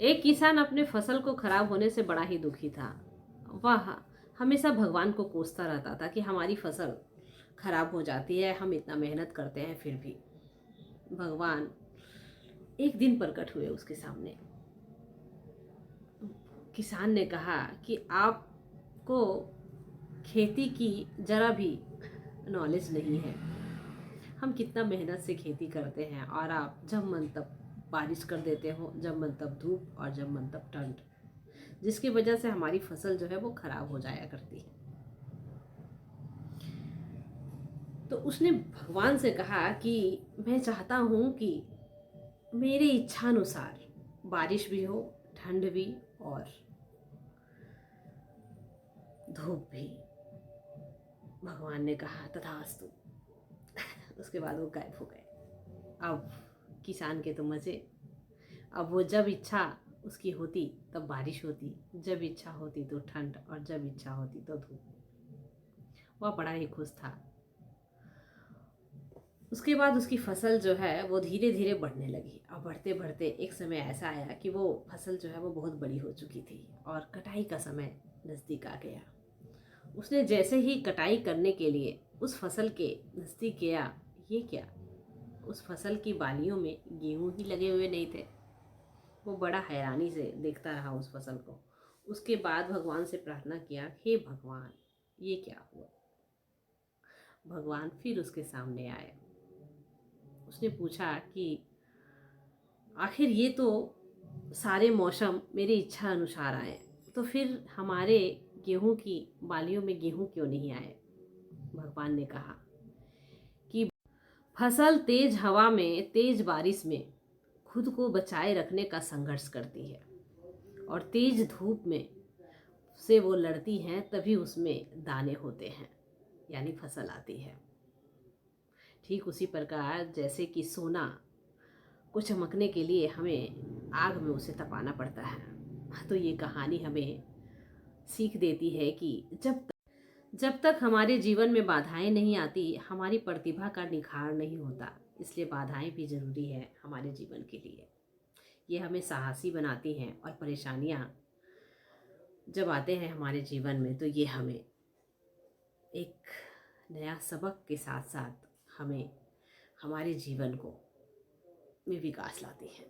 एक किसान अपने फसल को खराब होने से बड़ा ही दुखी था। वह हमेशा भगवान को कोसता रहता था कि हमारी फसल खराब हो जाती है, हम इतना मेहनत करते हैं फिर भी। भगवान एक दिन प्रकट हुए उसके सामने। किसान ने कहा कि आपको खेती की जरा भी नॉलेज नहीं है। हम कितना मेहनत से खेती करते हैं और आप जब मन तब बारिश कर देते हो, जब मन तब धूप और जब मन तब ठंड, जिसकी वजह से हमारी फसल जो है वो खराब हो जाया करती है। तो उसने भगवान से कहा कि मैं चाहता हूँ कि मेरे इच्छानुसार बारिश भी हो, ठंड भी और धूप भी। भगवान ने कहा तथास्तु। उसके बाद वो गायब हो गए। अब किसान के तो मजे। अब वो जब इच्छा उसकी होती तब बारिश होती, जब इच्छा होती तो ठंड और जब इच्छा होती तो धूप। वह बड़ा ही खुश था। उसके बाद उसकी फसल जो है वो धीरे धीरे बढ़ने लगी और बढ़ते बढ़ते एक समय ऐसा आया कि वो फसल जो है वो बहुत बड़ी हो चुकी थी और कटाई का समय नज़दीक आ गया। उसने जैसे ही कटाई करने के लिए उस फसल के नज़दीक गया, ये क्या, उस फसल की बालियों में गेहूं ही लगे हुए नहीं थे। वो बड़ा हैरानी से देखता रहा उस फसल को। उसके बाद भगवान से प्रार्थना किया, हे भगवान ये क्या हुआ। भगवान फिर उसके सामने आए। उसने पूछा कि आखिर ये तो सारे मौसम मेरी इच्छा अनुसार आए, तो फिर हमारे गेहूं की बालियों में गेहूं क्यों नहीं आए। भगवान ने कहा कि फसल तेज हवा में, तेज बारिश में खुद को बचाए रखने का संघर्ष करती है और तेज धूप में से वो लड़ती हैं, तभी उसमें दाने होते हैं, यानी फसल आती है। ठीक उसी प्रकार जैसे कि सोना को चमकने के लिए हमें आग में उसे तपाना पड़ता है। तो ये कहानी हमें सीख देती है कि जब तक हमारे जीवन में बाधाएं नहीं आती, हमारी प्रतिभा का निखार नहीं होता। इसलिए बाधाएं भी ज़रूरी है हमारे जीवन के लिए। ये हमें साहसी बनाती हैं और परेशानियां जब आते हैं हमारे जीवन में तो ये हमें एक नया सबक के साथ साथ हमें हमारे जीवन को में विकास लाती हैं।